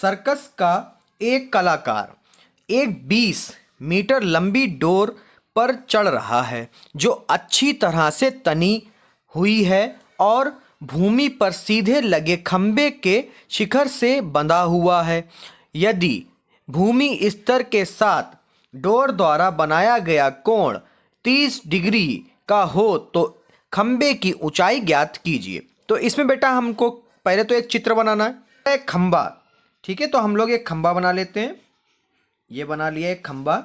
Circus का एक कलाकार एक 20 मीटर लंबी डोर पर चढ़ रहा है जो अच्छी तरह से तनी हुई है और भूमि पर सीधे लगे खंभे के शिखर से बंधा हुआ है। यदि भूमि स्तर के साथ डोर द्वारा बनाया गया कोण 30 डिग्री का हो तो खंभे की ऊंचाई ज्ञात कीजिए। तो इसमें बेटा हमको पहले तो एक चित्र बनाना है, एक खंभा। ठीक है, तो हम लोग एक खंभा बना लेते हैं। ये बना लिया एक खंभा,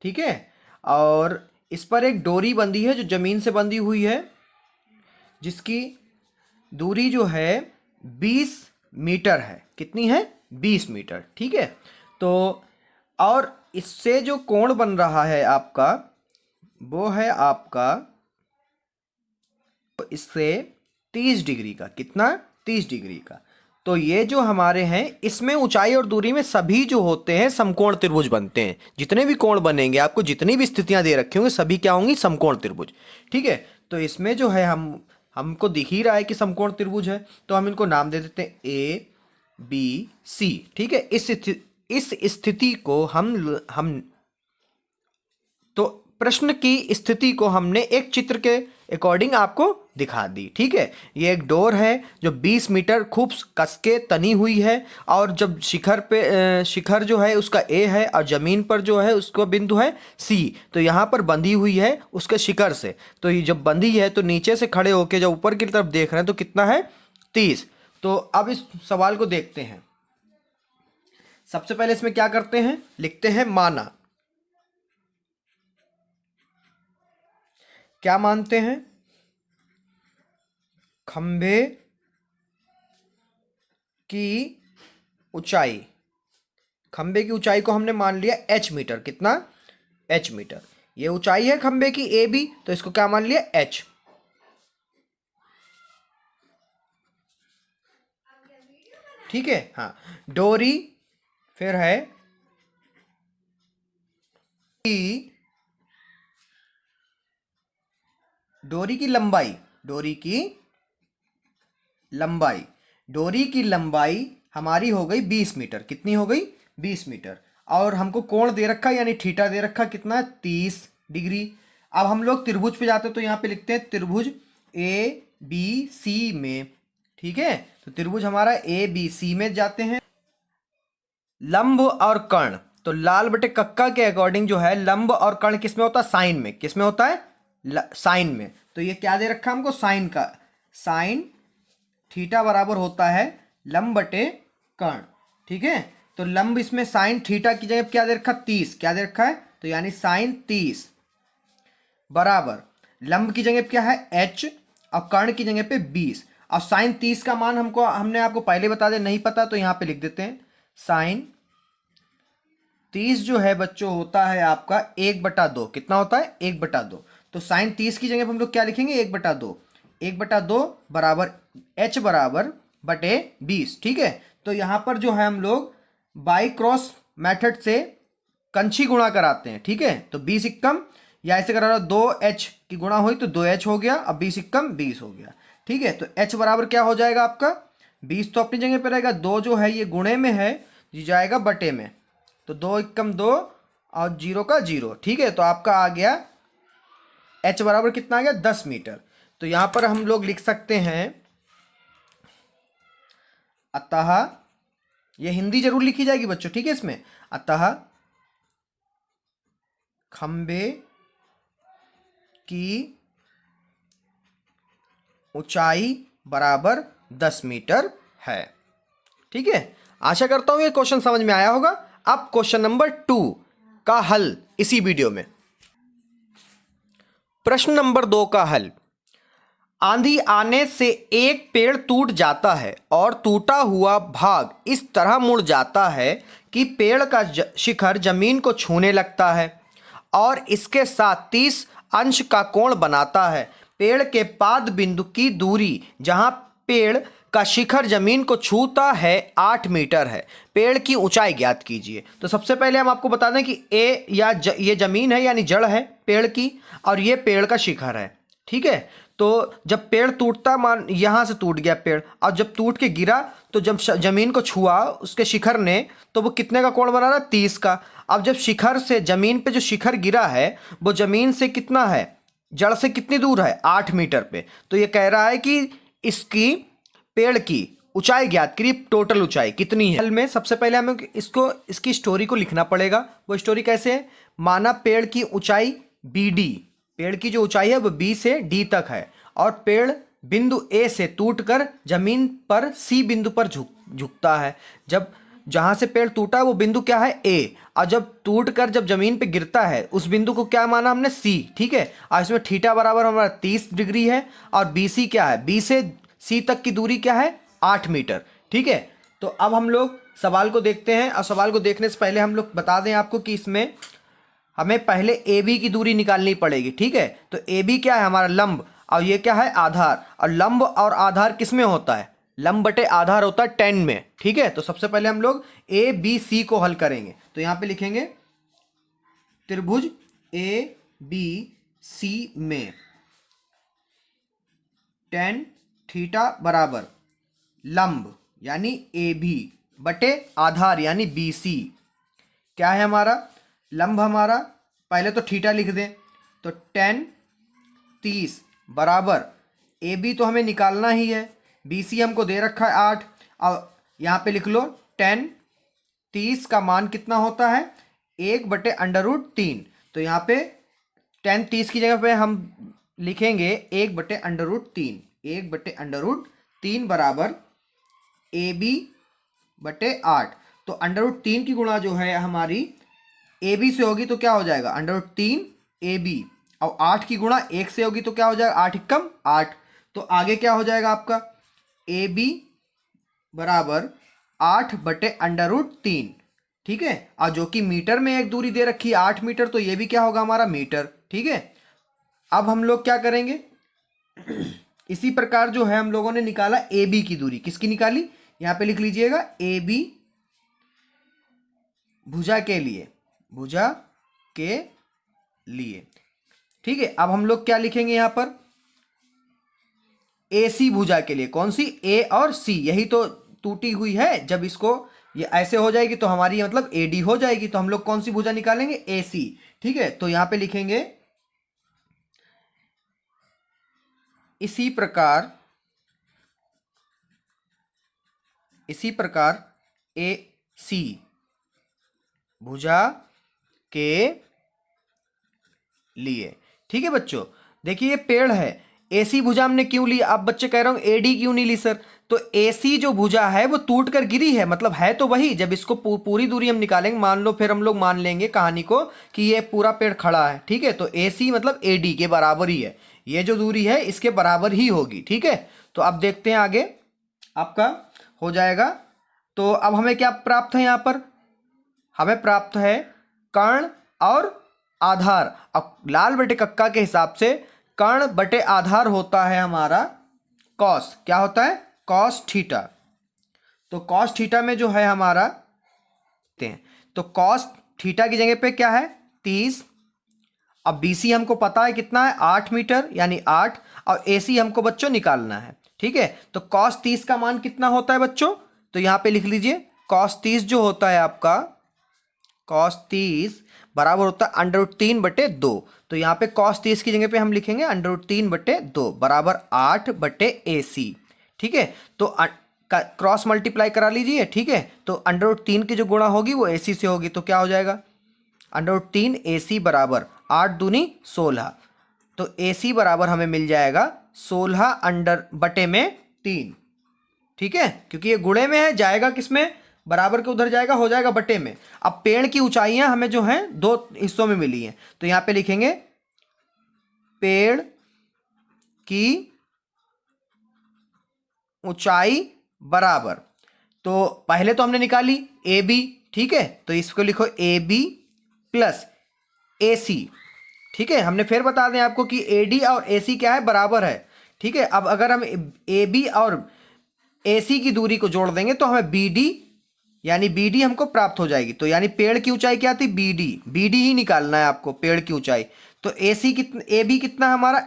ठीक है। और इस पर एक डोरी बंधी है जो जमीन से बंधी हुई है, जिसकी दूरी जो है 20 मीटर है। कितनी है? 20 मीटर, ठीक है। तो और इससे जो कोण बन रहा है आपका, वो है आपका इससे 30 डिग्री का। कितना? 30 डिग्री का। तो ये जो हमारे हैं, इसमें ऊंचाई और दूरी में सभी जो होते हैं समकोण त्रिभुज बनते हैं। जितने भी कोण बनेंगे, आपको जितनी भी स्थितियां दे रखी होंगी, सभी क्या होंगी? समकोण त्रिभुज, ठीक है। तो इसमें जो है हमको दिख ही रहा है कि समकोण त्रिभुज है, तो हम इनको नाम दे देते हैं ए बी सी, ठीक है। इस स्थिति को हम तो प्रश्न की स्थिति को हमने एक चित्र के अकॉर्डिंग आपको दिखा दी, ठीक है। ये एक डोर है जो 20 मीटर खूब कस के तनी हुई है, और जब शिखर जो है उसका ए है और जमीन पर जो है उसका बिंदु है सी, तो यहाँ पर बंधी हुई है उसके शिखर से। तो ये जब बंधी है तो नीचे से खड़े होके जब ऊपर की तरफ देख रहे हैं तो कितना है? 30। तो अब इस सवाल को देखते हैं। सबसे पहले इसमें क्या करते हैं? लिखते हैं माना। क्या मानते हैं? खंभे की ऊंचाई, खंभे की ऊंचाई को हमने मान लिया h मीटर। कितना? h metre. ये ऊंचाई है खंभे की ए बी, तो इसको क्या मान लिया? h। ठीक है, हाँ। डोरी फिर है डोरी की लंबाई, डोरी की लंबाई हमारी हो गई 20 मीटर। कितनी हो गई? 20 मीटर। और हमको कोण दे रखा यानी थीटा दे रखा, कितना? 30 डिग्री। अब हम लोग त्रिभुज पे जाते हैं, तो यहाँ पे लिखते हैं त्रिभुज ए बी सी में, ठीक है। तो त्रिभुज हमारा ए बी सी में जाते हैं। लंब और कर्ण, तो लाल बटे कक्का के अकॉर्डिंग जो है लंब और कर्ण किसमें होता है? साइन में। किसमें होता है? साइन में। तो ये क्या दे रखा हमको? साइन का। साइन थीटा बराबर होता है लंब बटे कर्ण, ठीक है। तो लंब इसमें साइन थीटा की जगह क्या दे रखा? 30। क्या दे रखा है? तो यानी साइन 30 बराबर लंब की जगह क्या है? h, और कर्ण की जगह पे 20। और साइन 30 का मान हमने आपको पहले बता दे, नहीं पता तो यहां पे लिख देते हैं। साइन 30 जो है बच्चों होता है आपका 1/2। कितना होता है? 1/2। तो साइन 30 की जगह हम लोग क्या लिखेंगे? 1/2। 1/2 बराबर h बराबर बटे 20, ठीक है। तो यहां पर जो है हम लोग बाई क्रॉस मेथड से कंछी गुणा कराते हैं, ठीक है। तो 20 इक्कम, या ऐसे करा 2h की गुणा हुई तो 2h हो गया, अब 20 इक्कम 20 हो गया, ठीक है। तो h बराबर क्या हो जाएगा आपका? 20 तो अपनी जगह पर रहेगा, 2 जो है ये गुणे में है, ये जाएगा बटे में। तो 2 इक्कम 2 और 0 का 0, ठीक है। तो आपका आ गया h बराबर कितना आ गया? 10 मीटर। तो यहां पर हम लोग लिख सकते हैं, अतः, ये हिंदी जरूर लिखी जाएगी बच्चों, ठीक है। इसमें अतः खंबे की ऊंचाई बराबर 10 मीटर है, ठीक है। आशा करता हूं ये क्वेश्चन समझ में आया होगा। अब क्वेश्चन नंबर 2 का हल इसी वीडियो में। प्रश्न नंबर 2 का हल। आंधी आने से एक पेड़ टूट जाता है और टूटा हुआ भाग इस तरह मुड़ जाता है कि पेड़ का शिखर जमीन को छूने लगता है और इसके साथ 30 अंश का कोण बनाता है। पेड़ के पाद बिंदु की दूरी जहां पेड़ का शिखर जमीन को छूता है 8 मीटर है। पेड़ की ऊंचाई ज्ञात कीजिए। तो सबसे पहले हम आपको बता दें कि ये जमीन है यानी जड़ है पेड़ की, और ये पेड़ का शिखर है, ठीक है। तो जब पेड़ टूटता, मान यहाँ से टूट गया पेड़, और जब टूट के गिरा तो जब जमीन को छुआ उसके शिखर ने, तो वो कितने का कोण बना रहा है? 30 का। अब जब शिखर से जमीन पे जो शिखर गिरा है वो जमीन से कितना है, जड़ से कितनी दूर है? 8 मीटर पे। तो ये कह रहा है कि इसकी पेड़ की ऊंचाई ज्ञात करिए, टोटल ऊंचाई कितनी है। हल में सबसे पहले हमें इसकी स्टोरी को लिखना पड़ेगा। वो स्टोरी कैसे है? माना पेड़ की ऊंचाई BD, पेड़ की जो ऊंचाई है वो B से D तक है, और पेड़ बिंदु A से टूटकर जमीन पर C बिंदु पर झुकता है। जब जहां से पेड़ टूटा है वो बिंदु क्या है? A, और जब टूटकर जब जमीन पे गिरता है उस बिंदु को क्या माना हमने? C, ठीक है। और इसमें थीटा बराबर हमारा 30 डिग्री है, और BC क्या है? B से C तक की दूरी क्या है? 8 मीटर, ठीक है। तो अब हम लोग सवाल को देखते हैं, और सवाल को देखने से पहले हम लोग बता दें आपको कि इसमें हमें पहले AB की दूरी निकालनी पड़ेगी, ठीक है। तो AB क्या है? हमारा लंब, और ये क्या है? आधार। और लंब और आधार किस में होता है? लंब बटे आधार होता है 10 में, ठीक है। तो सबसे पहले हम लोग ABC को हल करेंगे। तो यहां पे लिखेंगे त्रिभुज ABC में tan थीटा बराबर लंब यानी AB बटे आधार यानी BC। क्या है हमारा लंब? हमारा पहले तो थीटा लिख दें, तो tan 30 बराबर AB तो हमें निकालना ही है, BC हमको दे रखा है 8, और यहाँ पे लिख लो tan 30 का मान कितना होता है? 1/√3। तो यहाँ पे tan 30 की जगह पे हम लिखेंगे 1/√3, 1/√3 बराबर AB बटे 8। तो √3 की गुणा जो है हमारी AB से होगी तो क्या हो जाएगा? √3 AB, और 8 की गुणा 1 से होगी तो क्या हो जाएगा? 8 एकम 8। तो आगे क्या हो जाएगा आपका? AB बराबर 8/√3, ठीक है। और जो कि मीटर में एक दूरी दे रखी है 8 मीटर, तो ये भी क्या होगा हमारा? मीटर, ठीक है। अब हम लोग क्या करेंगे? इसी प्रकार जो है हम लोगों ने निकाला AB की दूरी। किसकी निकाली? यहां पे लिख लीजिएगा AB भुजा के लिए, भुजा के लिए, ठीक है। अब हम लोग क्या लिखेंगे यहां पर? AC भुजा के लिए। कौन सी? A और C, यही तो टूटी हुई है। जब इसको ये ऐसे हो जाएगी तो हमारी मतलब AD हो जाएगी। तो हम लोग कौन सी भुजा निकालेंगे? AC, ठीक है। तो यहां पे लिखेंगे इसी प्रकार AC भुजा के लिए, ठीक है बच्चों। देखिए ये पेड़ है, AC भुजा हमने क्यों ली? आप बच्चे कह रहे हो AD क्यों नहीं ली सर? तो AC जो भुजा है वो टूट कर गिरी है, मतलब है तो वही। जब इसको पूरी दूरी हम निकालेंगे, मान लो, फिर हम लोग मान लेंगे कहानी को कि ये पूरा पेड़ खड़ा है, ठीक है। तो AC मतलब AD के बराबर ही है, ये जो दूरी है इसके बराबर ही होगी, ठीक है। तो अब देखते हैं आगे आपका हो जाएगा। तो अब हमें क्या प्राप्त है? यहाँ पर हमें प्राप्त है कर्ण और आधार। अब लाल बटे कक्का के हिसाब से कर्ण बटे आधार होता है हमारा कॉस। क्या होता है? Cos theta. तो कॉस थीटा में जो है हमारा, तो कॉस थीटा की जगह पे क्या है? 30। अब BC हमको पता है कितना है? 8 मीटर यानी 8, और AC हमको बच्चों निकालना है, ठीक है। तो कॉस 30 का मान कितना होता है बच्चों? तो यहां पे लिख लीजिए कॉस 30 जो होता है आपका, कॉस 30 बराबर होता है √3/2। तो यहाँ पे कॉस 30 की जगह पे हम लिखेंगे √3/2 बराबर 8/AC, ठीक है। तो क्रॉस मल्टीप्लाई करा लीजिए, ठीक है। तो √3 की जो गुणा होगी वो AC से होगी, तो क्या हो जाएगा? √3AC बराबर 8 दूनी 16। तो AC बराबर हमें मिल जाएगा 16/3, ठीक है। क्योंकि ये गुणे में है, जाएगा किस में? बराबर के उधर जाएगा, हो जाएगा बटे में। अब पेड़ की ऊंचाइयां हमें जो हैं 2 हिस्सों में मिली हैं, तो यहां पे लिखेंगे पेड़ की ऊंचाई बराबर, तो पहले तो हमने निकाली AB, ठीक है। तो इसको लिखो AB प्लस AC, ठीक है। हमने फिर बता दें आपको कि AD और AC क्या है? बराबर है, ठीक है। अब अगर हम AB और AC की दूरी को जोड़ देंगे तो हमें BD यानी BD हमको प्राप्त हो जाएगी। तो यानी पेड़ की ऊंचाई क्या थी? BD ही निकालना है आपको, पेड़ की ऊंचाई। तो ए बी कितना है हमारा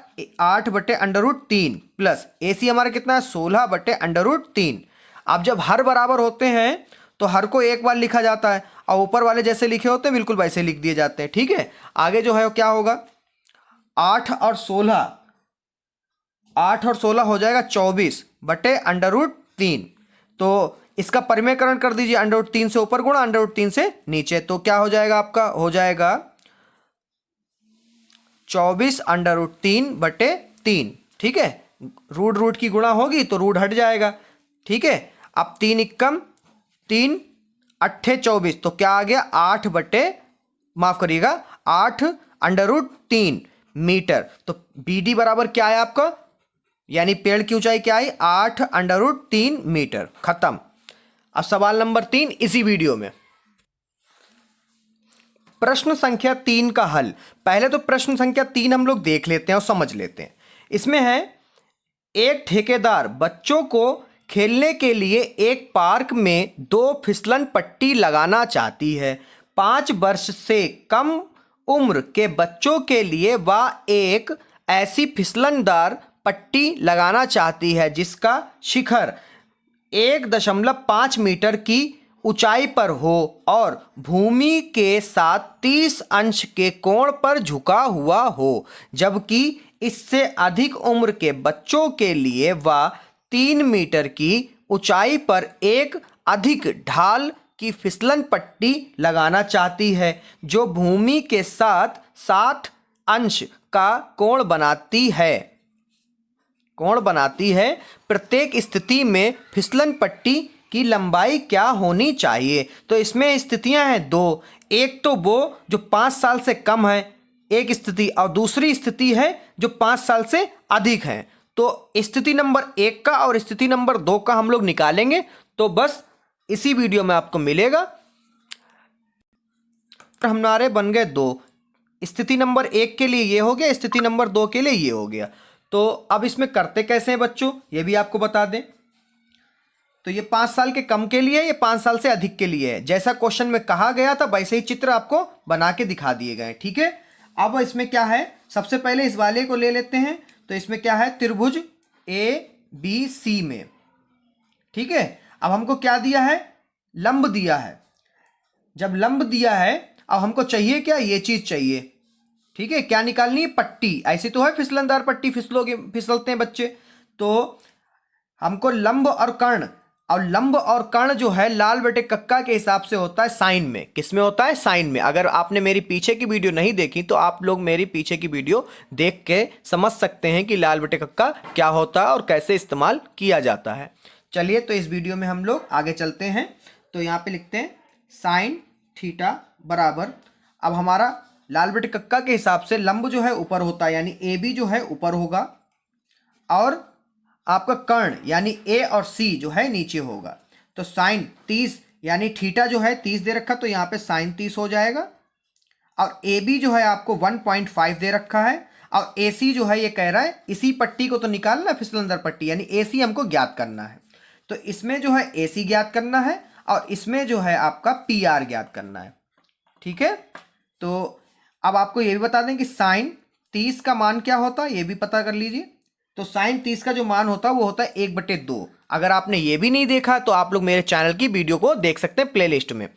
8/√3 प्लस AC हमारा कितना है 16/√3। अब जब हर बराबर होते हैं तो हर को एक बार लिखा जाता है और ऊपर वाले जैसे लिखे होते हैं बिल्कुल वैसे लिख दिए जाते हैं। ठीक है, आगे जो है वो क्या होगा 8 और 16 हो जाएगा 24/√3। तो इसका परिमेयकरण कर दीजिए, √3 से ऊपर गुणा √3 से नीचे, तो क्या हो जाएगा आपका, हो जाएगा 24/3/3। ठीक है, रूट की गुणा होगी तो रूट हट जाएगा। ठीक है, अब 3 एकम 3 अट्ठे 24, तो क्या आ गया 8/3 मीटर। तो BD बराबर क्या है आपका, यानी पेड़ की ऊंचाई क्या आई 8/3 मीटर। खत्म। अब सवाल नंबर 3 इसी वीडियो में। प्रश्न संख्या 3 का हल। पहले तो प्रश्न संख्या 3 हम लोग देख लेते हैं और समझ लेते हैं। इसमें है एक ठेकेदार बच्चों को खेलने के लिए एक पार्क में 2 फिसलन पट्टी लगाना चाहती है। 5 वर्ष से कम उम्र के बच्चों के लिए वह एक ऐसी फिसलनदार पट्टी लगाना चाहती है जिसका शिखर 1.5 मीटर की ऊंचाई पर हो और भूमि के साथ 30 अंश के कोण पर झुका हुआ हो, जबकि इससे अधिक उम्र के बच्चों के लिए वह 3 मीटर की ऊंचाई पर एक अधिक ढाल की फिसलन पट्टी लगाना चाहती है जो भूमि के साथ 60 अंश का कोण बनाती है। प्रत्येक स्थिति में फिसलन पट्टी की लंबाई क्या होनी चाहिए। तो इसमें स्थितियां हैं 2, एक तो वो जो 5 साल से कम है एक स्थिति, और दूसरी स्थिति है जो 5 साल से अधिक है। तो स्थिति नंबर 1 का और स्थिति नंबर 2 का हम लोग निकालेंगे, तो बस इसी वीडियो में आपको मिलेगा। हमारे बन गए 2, स्थिति नंबर 1 के लिए ये हो गया, स्थिति नंबर 2 के लिए ये हो गया। तो अब इसमें करते कैसे हैं बच्चों, ये भी आपको बता दें। तो ये 5 साल के कम के लिए, ये 5 साल से अधिक के लिए है। जैसा क्वेश्चन में कहा गया था वैसे ही चित्र आपको बना के दिखा दिए गए। ठीक है, अब इसमें क्या है, सबसे पहले इस वाले को ले लेते हैं। तो इसमें क्या है, त्रिभुज ABC में। ठीक है, अब हमको क्या दिया है, लंब दिया है। जब लंब दिया है अब हमको चाहिए क्या, ये चीज चाहिए। ठीक है, क्या निकालनी है, पट्टी। ऐसी तो है फिसलनदार पट्टी, फिसलते हैं बच्चे। तो हमको लंब और कर्ण, और लंब और कर्ण जो है लाल बटे कक्का के हिसाब से होता है साइन में। किस में होता है, साइन में। अगर आपने मेरी पीछे की वीडियो नहीं देखी तो आप लोग मेरी पीछे की वीडियो देख के समझ सकते हैं कि लाल बटे कक्का क्या होता है और कैसे इस्तेमाल किया जाता है। चलिए, तो इस वीडियो में हम लोग आगे चलते हैं। तो यहाँ पे लिखते हैं साइन थीटा बराबर, अब हमारा लाल बटे कक्का के हिसाब से लंब जो है ऊपर होता है, यानी AB जो है ऊपर होगा, और आपका कर्ण यानी A और C जो है नीचे होगा। तो साइन 30 यानी थीटा जो है 30 दे रखा, तो यहाँ पे साइन 30 हो जाएगा। और AB जो है आपको 1.5 दे रखा है, और AC जो है ये कह रहा है इसी पट्टी को तो निकालना, फिसलनदार पट्टी, यानी AC हमको ज्ञात करना है। तो इसमें जो है AC ज्ञात करना है और इसमें जो है आपका PR ज्ञात करना है। ठीक है, तो अब आपको ये भी बता दें कि साइन 30 का मान क्या होता है, ये भी पता कर लीजिए। तो साइन 30 का जो मान होता है वो होता है 1/2। अगर आपने ये भी नहीं देखा तो आप लोग मेरे चैनल की वीडियो को देख सकते हैं प्लेलिस्ट में।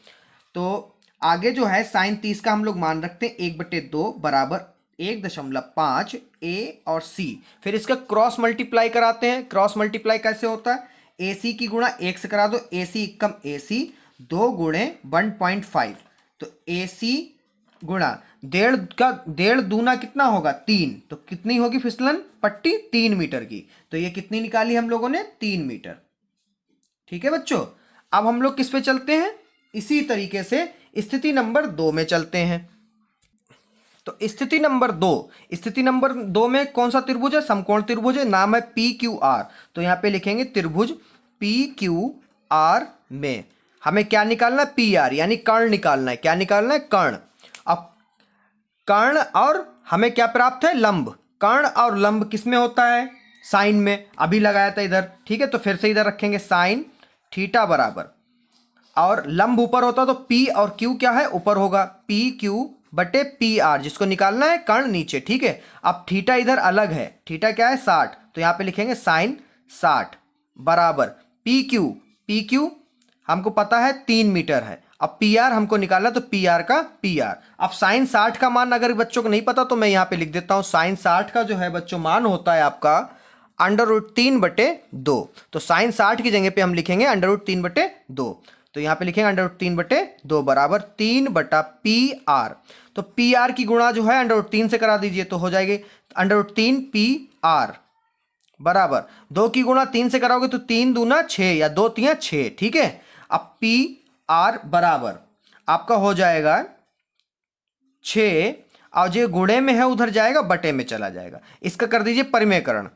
तो आगे जो है साइन 30 का हम लोग मान रखते हैं 1/2 बराबर 1.5 A और C। फिर इसका क्रॉस मल्टीप्लाई कराते हैं। क्रॉस मल्टीप्लाई कैसे होता है, AC की गुणा 1 से करा दो, AC कम AC 2 गुणे 1.5। तो AC गुणा 1.5 दूना कितना होगा 3, तो कितनी होगी फिसलन पट्टी 3 मीटर की। तो ये कितनी निकाली हम लोगों ने, 3 मीटर। ठीक है बच्चों, अब हम लोग किस पे चलते हैं, इसी तरीके से स्थिति नंबर 2 में चलते हैं। तो स्थिति नंबर 2 में कौन सा त्रिभुज है, समकोण त्रिभुज है, नाम है PQR। तो यहाँ पे लिखेंगे त्रिभुज PQR में हमें क्या निकालना है, PR यानी कर्ण निकालना है। क्या निकालना है, कर्ण। अब कर्ण और हमें क्या प्राप्त है, लंब। कर्ण और लंब किस में होता है, साइन में। अभी लगाया था इधर। ठीक है, तो फिर से इधर रखेंगे साइन थीटा बराबर, और लंब ऊपर होता तो P और Q क्या है, ऊपर होगा, PQ बटे पी आर, जिसको निकालना है कर्ण नीचे, ठीक है। अब थीटा इधर अलग है, थीटा क्या है 60, तो यहां पे लिखेंगे साइन 60 बराबर पी क्यू, पी क्यू हमको पता है 3 मीटर है। अब पी आर हमको निकालना, तो पी आर का पी आर। अब साइन 60 का मान अगर बच्चों को नहीं पता तो मैं यहां पे लिख देता हूं, साइन 60 का जो है बच्चों मान होता है आपका √3/2। तो साइन 60 की जगह पे हम लिखेंगे √3/2, तो यहां पे लिखेंगे √3/2 बराबर 3/पी आर। तो पी आर की गुणा जो है √3 से करा दीजिए, तो हो जाएगी √3 पी आर बराबर 2 की गुणा 3 से कराओगे तो 3 दूना 6 या 2 3 6, ठीक है। अब पी आर बराबर आपका हो जाएगा 6, और जो गुणे में है उधर जाएगा बटे में चला जाएगा। इसका कर दीजिए परिमेयकरण,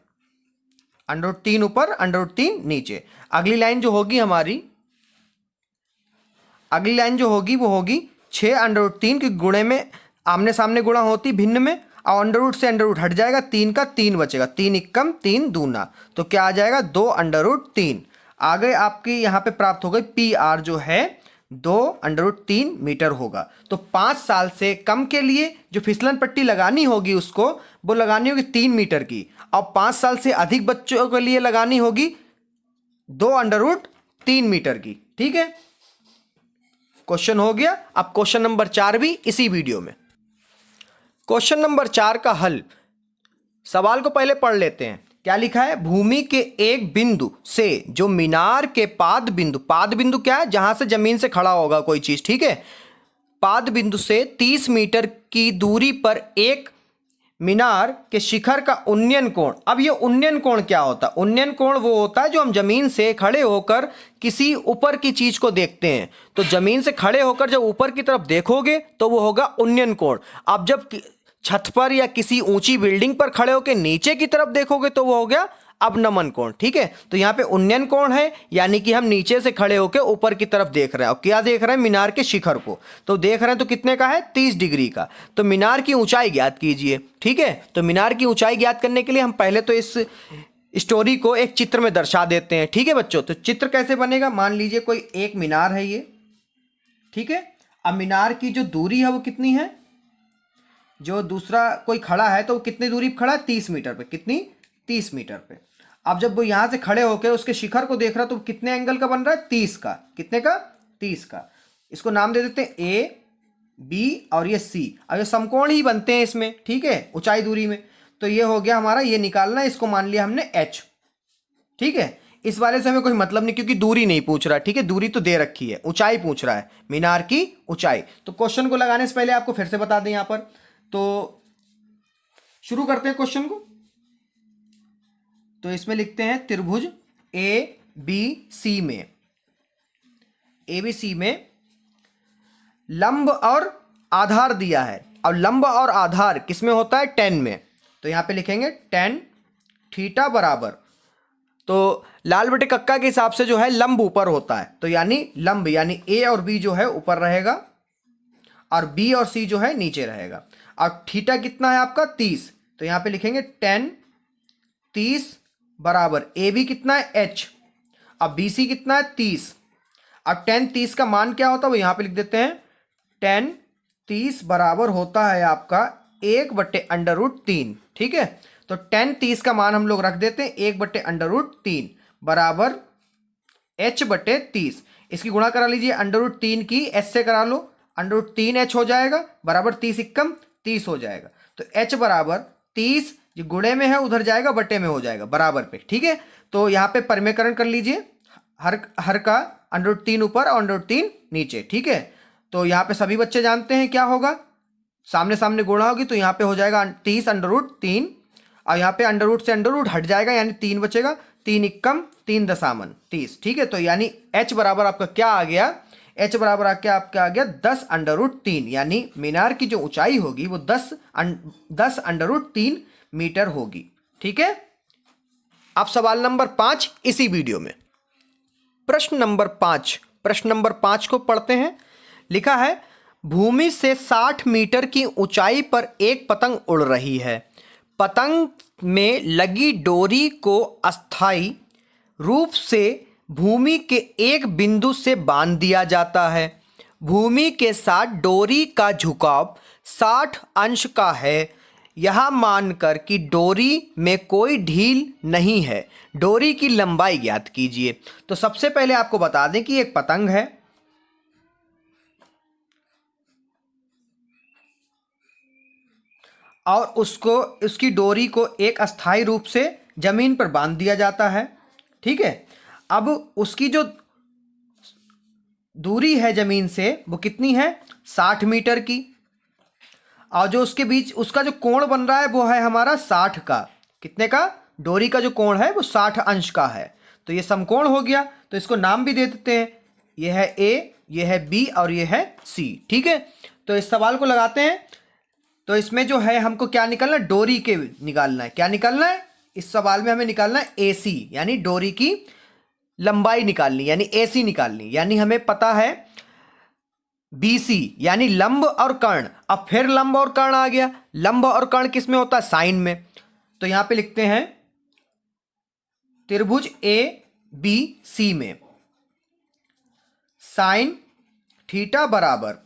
√3 ऊपर √3 नीचे। अगली लाइन जो होगी हमारी, अगली लाइन जो होगी वो होगी 6 √3 के गुणे में आमने सामने गुणा होती भिन्न में, और अंडर से अंडर हट जाएगा, 3 का 3 बचेगा, 3 एकम 3 दूना, तो क्या आ जाएगा 2 √3। आगे आपकी यहाँ पे प्राप्त हो गई पी आर जो है 2 √3 मीटर होगा। तो 5 साल से कम के लिए जो फिसलन पट्टी लगानी होगी उसको, वो लगानी होगी 3 मीटर की, और 5 साल से अधिक बच्चों के लिए लगानी होगी 2 √3 मीटर की, ठीक है। क्वेश्चन हो गया। अब क्वेश्चन नंबर 4 भी इसी वीडियो में। क्वेश्चन नंबर 4 का हल, सवाल को पहले पढ़ लेते हैं। क्या लिखा है, भूमि के एक बिंदु से जो मीनार के पाद बिंदु, पाद बिंदु क्या है, जहां से जमीन से खड़ा होगा कोई चीज, ठीक है, पाद बिंदु से 30 मीटर की दूरी पर एक मीनार के शिखर का उन्नयन कोण। अब ये उन्नयन कोण क्या होता है, उन्नयन कोण वो होता है जो हम जमीन से खड़े होकर किसी ऊपर की चीज को देखते हैं। तो जमीन से खड़े होकर जब ऊपर की तरफ देखोगे तो वो होगा उन्नयन कोण। अब जब छत पर या किसी ऊंची बिल्डिंग पर खड़े होकर नीचे की तरफ देखोगे तो वो हो गया अवनमन कोण, ठीक है। तो यहाँ पे उन्नयन कोण है, यानी कि हम नीचे से खड़े होकर ऊपर की तरफ देख रहे हैं। और क्या देख रहे हैं, मीनार के शिखर को। तो देख रहे हैं तो कितने का है, 30 डिग्री का। तो मीनार की ऊंचाई ज्ञात कीजिए, ठीक है। तो मीनार की ऊंचाई ज्ञात करने के लिए हम पहले तो इस स्टोरी को एक चित्र में दर्शा देते हैं, ठीक है बच्चों। तो चित्र कैसे बनेगा, मान लीजिए कोई एक मीनार है ये, ठीक है। अब मीनार की जो दूरी है वो कितनी है, जो दूसरा कोई खड़ा है तो वो कितनी दूरी पर खड़ा है, 30 मीटर पे। कितनी, 30 मीटर पे। अब जब वो यहां से खड़े होकर उसके शिखर को देख रहा तो कितने एंगल का बन रहा है, 30 का। कितने का, 30 का। इसको नाम दे देते हैं ए, बी और ये सी। अब ये समकोण ही बनते हैं इसमें, ठीक है, ऊंचाई दूरी में। तो ये हो गया हमारा, ये निकालना है, इसको मान लिया हमने एच, ठीक है। इस वाले से हमें कोई मतलब नहीं, क्योंकि दूरी नहीं पूछ रहा, ठीक है, दूरी तो दे रखी है, ऊंचाई पूछ रहा है, मीनार की ऊंचाई। तो क्वेश्चन को लगाने से पहले आपको फिर से बता दें यहां पर, तो शुरू करते हैं क्वेश्चन को। तो इसमें लिखते हैं त्रिभुज ए बी सी में, ABC में लंब और आधार दिया है। अब लंब और आधार किस में होता है, tan में। तो यहां पे लिखेंगे tan थीटा बराबर, तो लाल बटे कक्का के हिसाब से जो है लंब ऊपर होता है, तो यानी लंब यानी A और B जो है ऊपर रहेगा और B और C जो है नीचे रहेगा। और थीटा कितना है आपका, 30। तो यहां पे लिखेंगे tan 30 बराबर AB कितना है, H। अब BC कितना है, 30। अब tan 30 का मान क्या होता है वो यहां पे लिख देते हैं, tan 30 बराबर होता है आपका 1/√3, ठीक है। तो tan 30 का मान हम लोग रख देते हैं 1/√3 बराबर H/30। इसकी गुणा करा लीजिए, √3 की H से करा लो, √3H हो जाएगा बराबर 30 एकम 30 हो जाएगा। तो H बराबर 30 जो गुणे में है उधर जाएगा बटे में हो जाएगा बराबर पे, ठीक है। तो यहाँ पे परिमेयकरण कर लीजिए, हर का √3 ऊपर और √3 नीचे, ठीक है। तो यहाँ पे सभी बच्चे जानते हैं क्या होगा, सामने सामने गुणा होगी तो यहाँ पे हो जाएगा 30 √3, और यहाँ पे अंडर से अंडर हट जाएगा यानी 3 बचेगा, 3 एकम 3 दशामन 30, ठीक है। तो यानी H बराबर आपका क्या आ गया, H बराबर आपका आ गया 10 √3, यानी मीनार की जो ऊंचाई होगी वो 10 √3 मीटर होगी, ठीक है। अब सवाल नंबर 5 इसी वीडियो में। प्रश्न नंबर 5 को पढ़ते हैं। लिखा है, भूमि से 60 मीटर की ऊंचाई पर एक पतंग उड़ रही है। पतंग में लगी डोरी को अस्थायी रूप से भूमि के एक बिंदु से बांध दिया जाता है। भूमि के साथ डोरी का झुकाव 60 अंश का है, यह मानकर कि डोरी में कोई ढील नहीं है, डोरी की लंबाई ज्ञात कीजिए। तो सबसे पहले आपको बता दें कि एक पतंग है और उसको उसकी डोरी को एक अस्थायी रूप से जमीन पर बांध दिया जाता है। ठीक है, अब उसकी जो दूरी है जमीन से वो कितनी है, 60 मीटर की, और जो उसके बीच उसका जो कोण बन रहा है वो है हमारा 60 का। कितने का, डोरी का जो कोण है वो 60 अंश का है। तो ये समकोण हो गया, तो इसको नाम भी दे देते हैं, ये है ए, ये है बी और ये है सी। ठीक है, तो इस सवाल को लगाते हैं। तो इसमें जो है हमको क्या निकालना है, डोरी के निकालना है। क्या निकालना है इस सवाल में, हमें निकालना है एसी, यानी डोरी की लंबाई निकालनी, यानी एसी निकालनी। यानी हमें पता है बीसी यानी लंब और कर्ण। अब फिर लंब और कर्ण आ गया। लंब और कर्ण किस में होता है, साइन में। तो यहां पे लिखते हैं त्रिभुज ए बी सी में साइन थीटा बराबर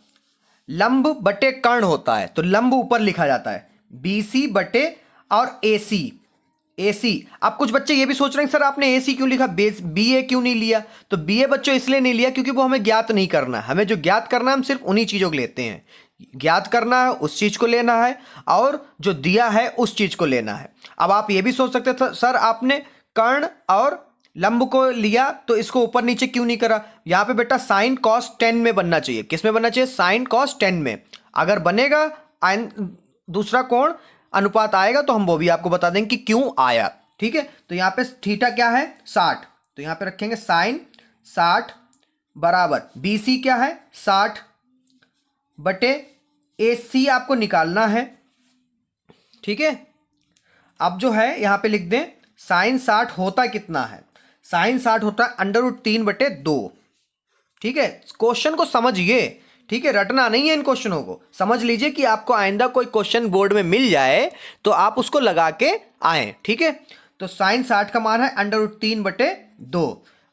लंब बटे कर्ण होता है। तो लंब ऊपर लिखा जाता है, बीसी बटे और एसी। एसी, अब कुछ बच्चे ये भी सोच रहे हैं सर आपने एसी क्यों लिखा, बी ए क्यों नहीं लिया। तो बी ए बच्चों इसलिए नहीं लिया क्योंकि वो हमें ज्ञात नहीं करना है। हमें जो ज्ञात करना है हम सिर्फ उन्हीं चीज़ों को लेते हैं। ज्ञात करना है उस चीज़ को लेना है, और जो दिया है उस चीज़ को लेना है। अब आप ये भी सोच सकते थे सर आपने कर्ण और लंब को लिया तो इसको ऊपर नीचे क्यों नहीं करा। यहाँ पे बेटा साइन कॉस 10 में बनना चाहिए। किस में बनना चाहिए, साइन कॉस 10 में। अगर बनेगा दूसरा कोण अनुपात आएगा तो हम वो भी आपको बता देंगे कि क्यों आया। ठीक है, तो यहाँ पे थीटा क्या है, 60। तो यहाँ पे रखेंगे साइन 60 बराबर बीसी क्या है, 60 बटे एसी आपको निकालना है। ठीक है, अब जो है यहाँ पे लिख दें साइन 60 होता कितना है, साइन 60 होता है √3/2। ठीक है, क्वेश्चन को समझिए। ठीक है, रटना नहीं है इन क्वेश्चनों को, समझ लीजिए कि आपको आइंदा कोई क्वेश्चन बोर्ड में मिल जाए तो आप उसको लगा के आए। ठीक है, तो साइन 60 का मान है √3/2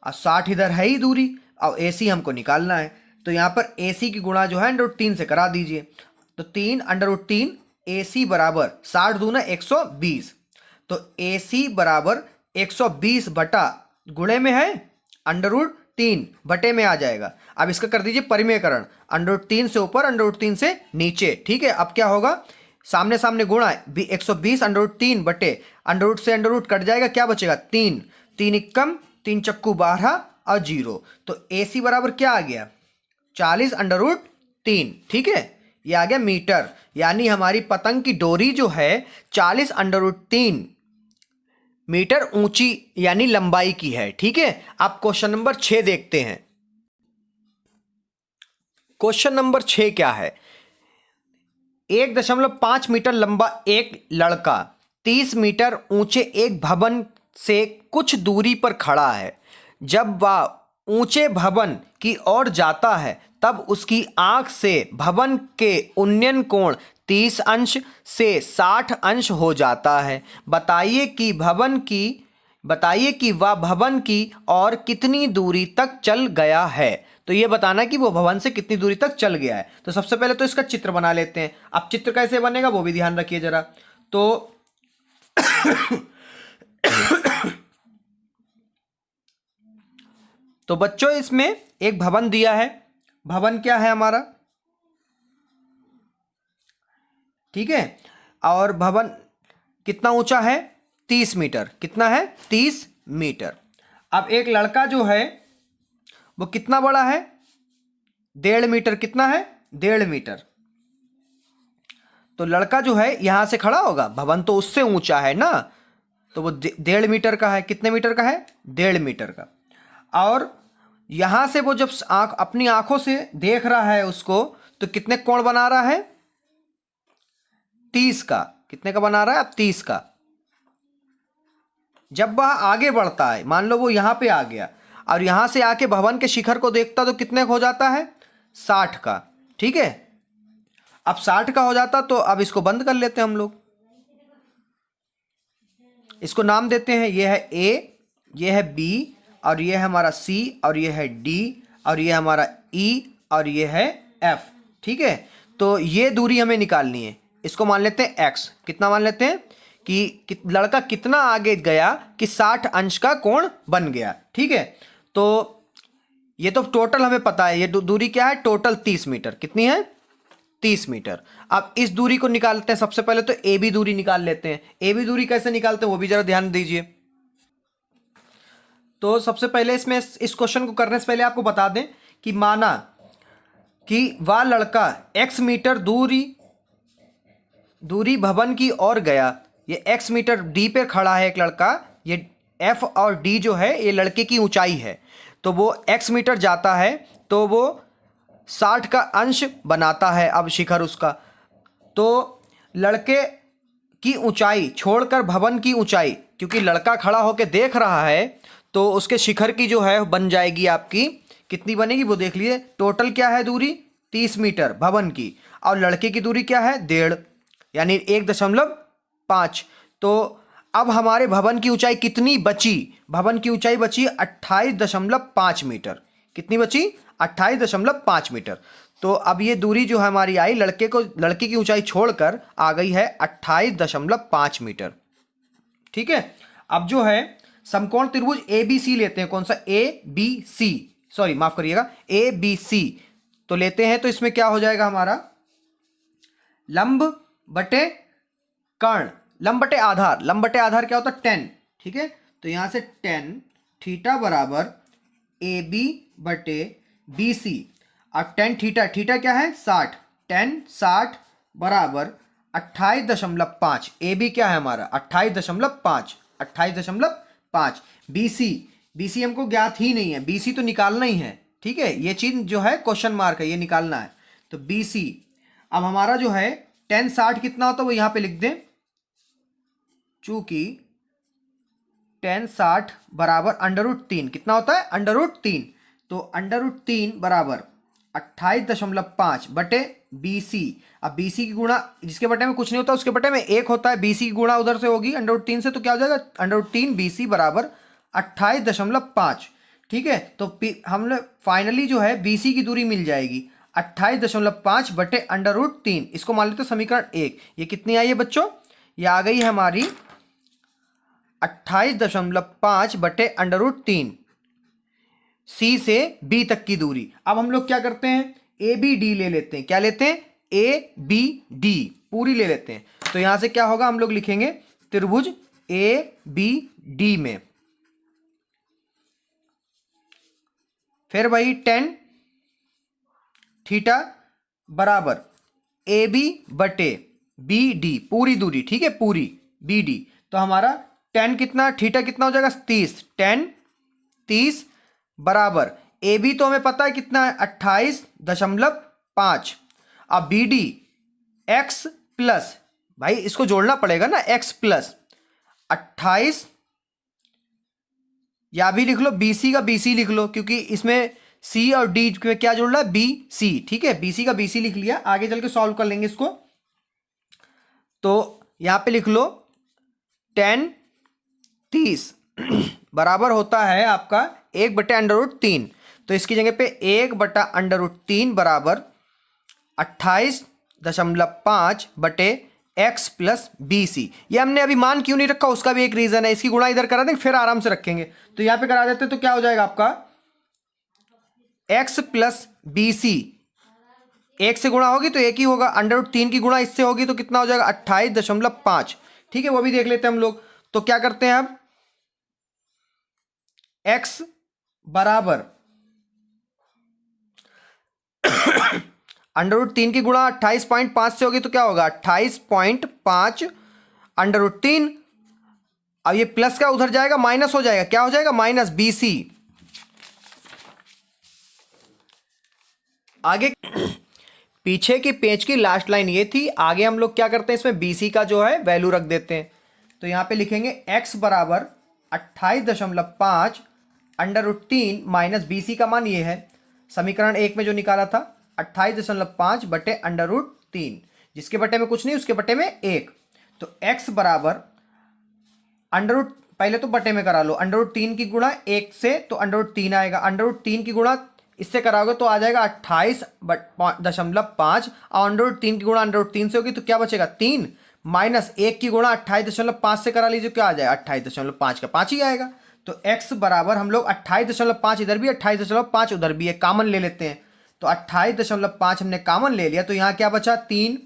और 60 इधर है ही दूरी, और एसी हमको निकालना है। तो यहाँ पर एसी की गुणा जो है √3 से करा दीजिए। तो 3 एसी बराबर 60 दूना 120। तो एसी बराबर 120 बटा गुणे में है √3 बटे में आ जाएगा। अब इसका कर दीजिए परिमेयकरण, √3 से ऊपर √3 से नीचे। ठीक है, अब क्या होगा, सामने सामने गुणा 120 √3 बटे √ से √ कट जाएगा, क्या बचेगा 3, 3 इक्कम 3 चक्कू 12 और 0। तो एसी बराबर क्या आ गया 40 √3। ठीक है, ये आ गया मीटर। यानी हमारी पतंग की डोरी जो है 40 √3 मीटर ऊंची यानी लंबाई की है। ठीक है, आप क्वेश्चन नंबर 6 देखते हैं। क्वेश्चन नंबर 6 क्या है, 1.5 मीटर लंबा एक लड़का 30 मीटर ऊंचे एक भवन से कुछ दूरी पर खड़ा है। जब वह ऊंचे भवन की ओर जाता है तब उसकी आंख से भवन के उन्नयन कोण 30 अंश से 60 अंश हो जाता है। बताइए कि वह भवन की और कितनी दूरी तक चल गया है। तो ये बताना कि वो भवन से कितनी दूरी तक चल गया है। तो सबसे पहले तो इसका चित्र बना लेते हैं। अब चित्र कैसे बनेगा वो भी ध्यान रखिए जरा। तो तो बच्चों इसमें एक भवन दिया है। भवन क्या है हमारा, ठीक है, और भवन कितना ऊंचा है 30 मीटर। कितना है 30 मीटर। अब एक लड़का जो है वो कितना बड़ा है 1.5 मीटर। कितना है 1.5 मीटर। तो लड़का जो है यहां से खड़ा होगा, भवन तो उससे ऊंचा है ना, तो वो 1.5 मीटर का है। कितने मीटर का है 1.5 मीटर का। और यहां से वो जब अपनी आंखों से देख रहा है उसको, तो कितने कोण बना रहा है 30 का। कितने का बना रहा है अब 30 का। जब वह आगे बढ़ता है, मान लो वो यहां पे आ गया और यहां से आके भवन के शिखर को देखता तो कितने का हो जाता है 60 का। ठीक है, अब 60 का हो जाता तो अब इसको बंद कर लेते हैं हम लोग। इसको नाम देते हैं, ये है ए, ये है बी, और ये है हमारा सी, और ये है डी, और ये हमारा ई, और ये है एफ। ठीक है, तो ये दूरी हमें निकालनी है, इसको मान लेते हैं x। कितना मान लेते हैं कि लड़का कितना आगे गया कि 60 अंश का कोण बन गया। ठीक है, तो ये तो टोटल हमें पता है, ये दूरी क्या है, टोटल 30 मीटर। कितनी है, 30 मीटर। अब इस दूरी को निकालते हैं। सबसे पहले तो ए बी दूरी निकाल लेते हैं। ए बी दूरी कैसे निकालते हैं वो भी जरा ध्यान दीजिए। तो सबसे पहले इसमें इस क्वेश्चन को करने से पहले आपको बता दें कि माना कि वह लड़का x मीटर दूरी भवन की ओर गया। ये x मीटर d पे खड़ा है एक लड़का, ये f और d जो है ये लड़के की ऊंचाई है। तो वो x मीटर जाता है तो वो 60 का अंश बनाता है अब शिखर उसका। तो लड़के की ऊंचाई छोड़कर भवन की ऊंचाई, क्योंकि लड़का खड़ा होकर देख रहा है तो उसके शिखर की जो है बन जाएगी आपकी, कितनी बनेगी वो देख लीजिए। टोटल क्या है दूरी, 30 मीटर भवन की, और लड़के की दूरी क्या है, 1.5 यानी 1.5। तो अब हमारे भवन की ऊंचाई कितनी बची, भवन की ऊंचाई बची 28.5 मीटर। कितनी बची, 28.5 मीटर। तो अब ये दूरी जो है हमारी आई लड़के की ऊंचाई छोड़कर आ गई है 28.5 मीटर। ठीक है, अब जो है समकोण त्रिभुज ए बी सी लेते हैं। कौन सा, ए बी सी, सॉरी माफ करिएगा, ए बी सी तो लेते हैं। तो इसमें क्या हो जाएगा हमारा, लंब बटे कर्ण, लंब बटे आधार। लंब बटे आधार क्या होता है, 10। ठीक है, तो यहां से 10 थीटा बराबर ए बी बटे बी सी। अब 10 थीटा, थीटा क्या है 60, 10 60 बराबर 28.5। ए बी क्या है हमारा 28.5, 28.5। बी सी हमको ज्ञात ही नहीं है, बी सी तो निकालना ही है। ठीक है, ये चीज जो है क्वेश्चन मार्क है, ये निकालना है। तो बी सी अब हमारा जो है 10 60 कितना होता है वो यहां पे लिख दें। चूंकि 10 60 बराबर √3 कितना होता है, √3। तो √3 बराबर 28.5 बटे BC। अब BC की गुणा, जिसके बटे में कुछ नहीं होता उसके बटे में 1 होता है। BC की गुणा उधर से होगी √3 से, तो क्या हो जाएगा, √3 BC बराबर 28.5। ठीक है, तो हमने फाइनली जो है BC की दूरी मिल जाएगी 28.5 बटे √3। इसको मान लेते समीकरण 1। ये कितनी आई है बच्चों, ये आ गई है हमारी 28.5 बटे √3, सी से बी तक की दूरी। अब हम लोग क्या करते हैं, ए बी डी ले लेते हैं। क्या लेते हैं, ए बी डी पूरी ले लेते हैं। तो यहां से क्या होगा, हम लोग लिखेंगे त्रिभुज ए बी डी में, फिर वही 10 थीटा बराबर ए बी बटे बी डी पूरी दूरी। ठीक है, पूरी बी डी। तो हमारा 10 कितना, थीटा कितना हो जाएगा 30, 10 30 बराबर ए बी तो हमें पता है कितना है 28.5। अब बी डी एक्स प्लस, भाई इसको जोड़ना पड़ेगा ना, एक्स प्लस 28, या भी लिख लो बीसी का बीसी लिख लो, क्योंकि इसमें सी और डी में क्या जोड़ रहा है, बी सी। ठीक है, बीसी का बीसी लिख लिया, आगे चल के सॉल्व कर लेंगे इसको। तो यहां पे लिख लो 10 30 बराबर होता है आपका 1/√3। तो इसकी जगह पे 1/√3 बराबर 28.5 बटे x प्लस बी सी। ये हमने अभी मान क्यों नहीं रखा उसका भी एक रीजन है, इसकी गुणा इधर करा देंगे फिर आराम से रखेंगे। तो यहां पे करा देते तो क्या हो जाएगा आपका x प्लस बी सी, 1 से गुणा होगी तो 1 ही होगा, √3 की गुणा इससे होगी तो कितना हो जाएगा 28.5। ठीक है, वो भी देख लेते हैं हम लोग। तो क्या करते हैं अब, x बराबर √3 की गुणा 28.5 से होगी तो क्या होगा 28.5 √3। अब ये प्लस का उधर जाएगा माइनस हो जाएगा, क्या हो जाएगा माइनस BC। आगे पीछे की पेज की लास्ट लाइन ये थी, आगे हम लोग क्या करते हैं इसमें BC का जो है वैल्यू रख देते हैं। तो यहां पे लिखेंगे x बराबर 28.5 √3 माइनस BC का मान ये है समीकरण 1 में जो निकाला था 28.5 बटे √3, जिसके बटे में कुछ नहीं उसके बटे में 1। तो x बराबर पहले तो बटे में करा लो, √3 की गुणा 1 से तो √3 आएगा, √3 की गुणा इससे कराओगे तो आ जाएगा 28.5 और √3 की गुणा √3 से होगी तो क्या बचेगा 3 माइनस 1 की गुणा 28.5 से करा लीजिए, क्या आ जाएगा 28.5 का 5 ही आएगा। तो x बराबर हम लोग 28.5 इधर भी 28.5 उधर भी है, कॉमन ले लेते हैं। तो 28.5 हमने कॉमन ले लिया तो यहाँ क्या बचा 3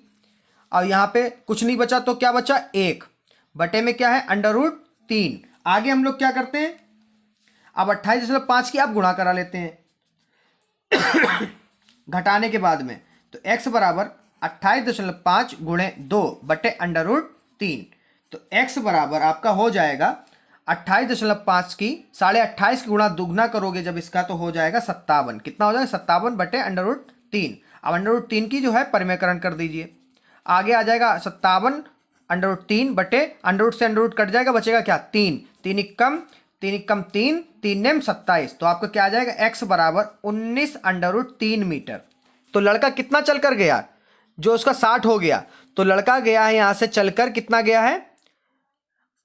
और यहाँ पे कुछ नहीं बचा तो क्या बचा 1 बटे में क्या है √3। आगे हम लोग क्या करते हैं, अब 28.5 की आप गुणा करा लेते हैं घटाने के बाद में। तो x बराबर 28.5 गुणे 2 बटे √3। तो x बराबर आपका हो जाएगा 28.5 की 28.5 की गुणा दुगना करोगे जब इसका तो हो जाएगा 57। कितना हो जाएगा 57 बटे √3। अब √3 की जो है परिमेयकरण कर दीजिए, आगे आ जाएगा 57 √3 बटे √ से √ कट जाएगा, बचेगा क्या 3 3 इक्कम 3 इक्कम 3 3 नेम 27। तो आपका क्या आ जाएगा x बराबर 19 √3 मीटर। तो लड़का कितना चल कर गया, जो उसका 60 हो गया, तो लड़का गया है यहां से चलकर कितना गया है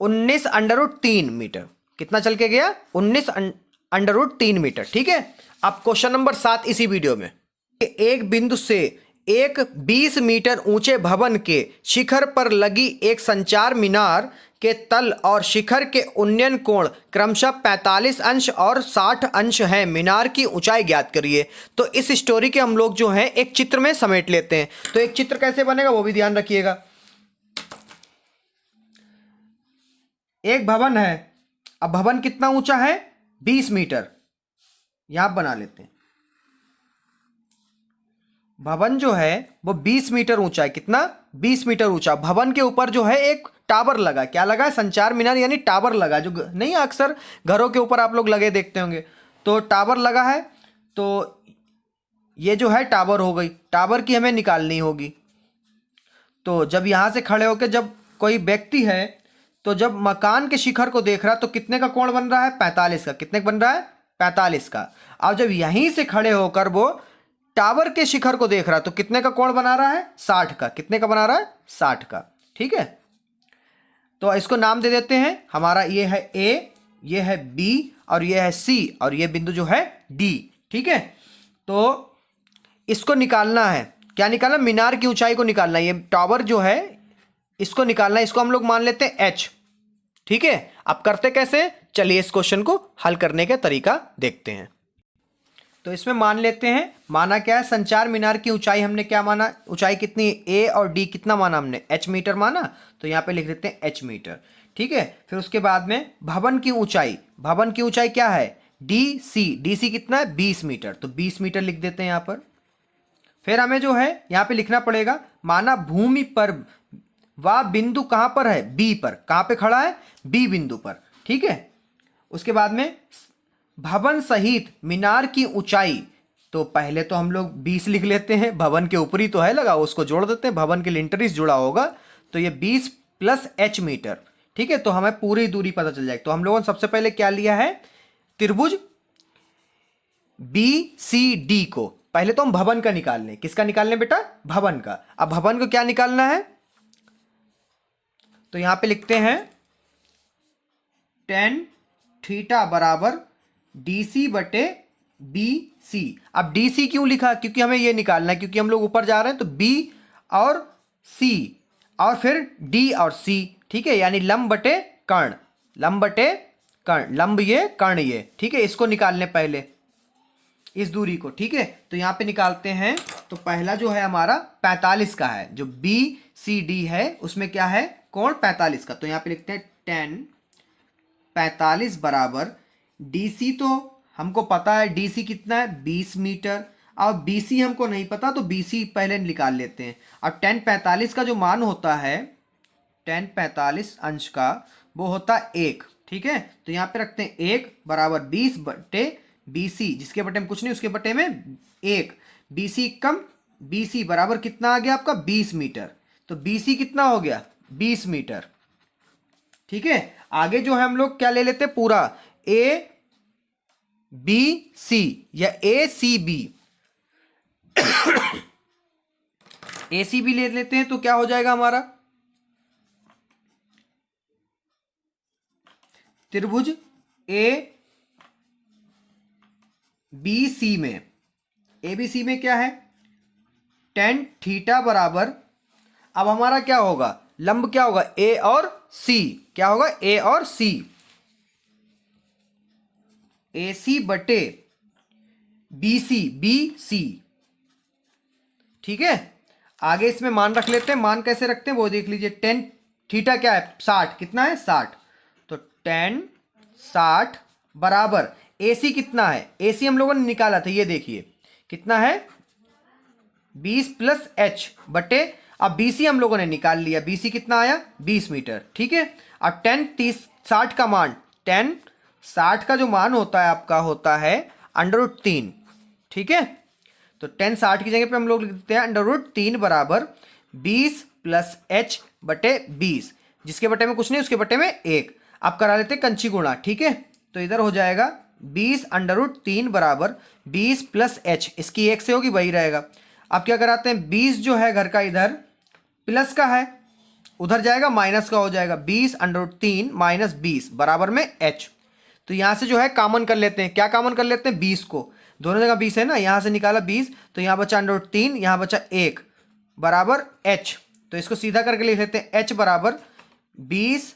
19 √3 मीटर। कितना चल के गया 19 √3 मीटर। ठीक है, अब क्वेश्चन नंबर 7 इसी वीडियो में, एक बिंदु से एक 20 मीटर ऊंचे भवन के शिखर पर लगी एक संचार मीनार के तल और शिखर के उन्नयन कोण क्रमशः 45 अंश और 60 अंश है। मीनार की ऊंचाई ज्ञात करिए। तो इस स्टोरी के हम लोग जो है एक चित्र में समेट लेते हैं। तो एक चित्र कैसे बनेगा वो भी ध्यान रखिएगा। एक भवन है, अब भवन कितना ऊंचा है 20 मीटर, यहां बना लेते हैं। भवन जो है वो 20 मीटर ऊंचा है, कितना 20 मीटर ऊंचा। भवन के ऊपर जो है एक टावर लगा, क्या लगा है संचार मीनार यानी टावर लगा, जो नहीं अक्सर घरों के ऊपर आप लोग लगे देखते होंगे। तो टावर लगा है, तो ये जो है टावर हो गई, टावर की हमें निकालनी होगी। तो जब यहां से खड़े होकर जब कोई व्यक्ति है तो जब मकान के शिखर को देख रहा है तो कितने का कोण बन रहा है 45 का। कितने का बन रहा है 45 का। अब जब यहीं से खड़े होकर वो टावर के शिखर को देख रहा है तो कितने का कोण बना रहा है 60 का। कितने का बना रहा है 60 का। ठीक है, तो इसको नाम दे देते हैं, हमारा ये है A, ये है B और ये है C और ये बिंदु जो है D। ठीक है, तो इसको निकालना है, क्या निकालना, मीनार की ऊंचाई को निकालना है। ये टावर जो है इसको निकालना है, इसको हम लोग मान लेते हैं H। ठीक है, अब करते कैसे, चलिए इस क्वेश्चन को हल करने का तरीका देखते हैं। तो इसमें मान लेते हैं, माना क्या है संचार मीनार की ऊंचाई हमने क्या माना, ऊंचाई कितनी A और D कितना माना हमने H मीटर माना, तो यहाँ पे लिख देते हैं H मीटर। ठीक है, फिर उसके बाद में भवन की ऊंचाई, भवन की ऊंचाई क्या है DC, DC कितना है 20 मीटर, तो 20 मीटर लिख देते हैं यहाँ पर। फिर हमें जो है यहाँ पे लिखना पड़ेगा, माना भूमि पर वह बिंदु कहां पर है B पर, कहां पे खड़ा है B बिंदु पर। ठीक है, उसके बाद में भवन सहित मीनार की ऊंचाई, तो पहले तो हम लोग 20 लिख लेते हैं, भवन के ऊपरी तो है लगा उसको जोड़ देते हैं, भवन के लिंटर जुड़ा होगा तो ये 20 प्लस H मीटर। ठीक है, तो हमें पूरी दूरी पता चल जाएगी। तो हम लोगों ने सबसे पहले क्या लिया है त्रिभुज BCD को, पहले तो हम भवन का निकाल लें। किसका निकाल लें बेटा, भवन का। अब भवन को क्या निकालना है, तो यहां पे लिखते हैं tan थीटा बराबर DC बटे BC। अब DC क्यों लिखा, क्योंकि हमें ये निकालना है, क्योंकि हम लोग ऊपर जा रहे हैं तो B और C और फिर D और C। ठीक है, यानी लंब बटे कर्ण, लंब बटे कर्ण, लंब ये कर्ण ये। ठीक है, इसको निकालने पहले इस दूरी को। ठीक है, तो यहां पे निकालते हैं। तो पहला जो है हमारा 45 का है, जो BCD है उसमें क्या है कोण 45 का, तो यहां पे लिखते हैं tan 45 बराबर DC, तो हमको पता है DC कितना है 20 मीटर, और BC हमको नहीं पता तो BC पहले निकाल लेते हैं। अब tan 45 का जो मान होता है tan 45 अंश का वो होता है 1। ठीक है, तो यहाँ पे रखते हैं 1 बराबर 20 बटे BC, जिसके बटे में कुछ नहीं उसके बटे में 1, BC कम BC बराबर कितना आ गया आपका 20 मीटर। तो BC कितना हो गया 20 मीटर। ठीक है, आगे जो है हम लोग क्या ले लेते हैं पूरा ABC या ACB ACB ले लेते हैं, तो क्या हो जाएगा हमारा त्रिभुज ABC में ABC में क्या है, tan थीटा बराबर, अब हमारा क्या होगा, लंब क्या होगा, A और C, क्या होगा, A और C, AC बटे BC, ठीक है। आगे इसमें मान रख लेते हैं, मान कैसे रखते हैं वो देख लीजिए। tan थीटा क्या है, 60, कितना है 60, तो tan 60 बराबर AC कितना है, AC हम लोगों ने निकाला था, ये देखिए कितना है 20 प्लस h बटे, अब BC हम लोगों ने निकाल लिया, BC कितना आया 20 मीटर, ठीक है। अब tan 60 का मान, tan 60 का जो मान होता है आपका होता है √3, ठीक है। तो tan 60 की जगह पे हम लोग लिख देते हैं √3 बराबर 20 प्लस h बटे 20, जिसके बटे में कुछ नहीं उसके बटे में 1। अब करा लेते हैं कंची गुणा, ठीक है। तो इधर हो जाएगा 20 √3 बराबर 20 प्लस h, इसकी 1 से होगी वही रहेगा। अब क्या कराते हैं, 20 जो है घर का इधर प्लस का है, उधर जाएगा माइनस का हो जाएगा, 20 √3 माइनस 20 बराबर में h। तो यहां से जो है कॉमन कर लेते हैं, क्या कॉमन कर लेते हैं, 20 को, दोनों जगह 20 है ना, यहां से निकाला 20, तो यहां बचा √3, यहां बचा 1 बराबर h। तो इसको सीधा करके लिख लेते हैं, h बराबर 20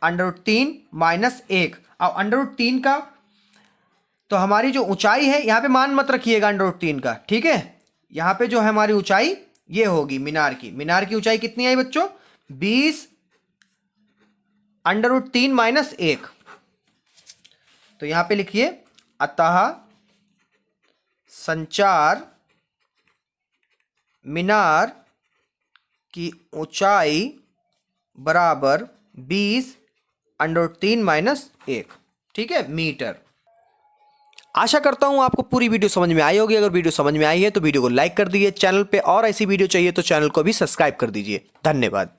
√3 माइनस 1। अब √3 का तो हमारी जो ऊंचाई है, यहां पे मान मत रखिएगा √3 का, ठीक है। यहां पे जो है हमारी ऊंचाई ये होगी मीनार की, मीनार की ऊंचाई कितनी आई बच्चों, 20 √3 माइनस 1। तो यहां पे लिखिए, अतः संचार मीनार की ऊंचाई बराबर 20 √3 माइनस 1, ठीक है, मीटर। आशा करता हूं आपको पूरी वीडियो समझ में आई होगी। अगर वीडियो समझ में आई है तो वीडियो को लाइक कर दीजिए, चैनल पे और ऐसी वीडियो चाहिए तो चैनल को भी सब्सक्राइब कर दीजिए। धन्यवाद।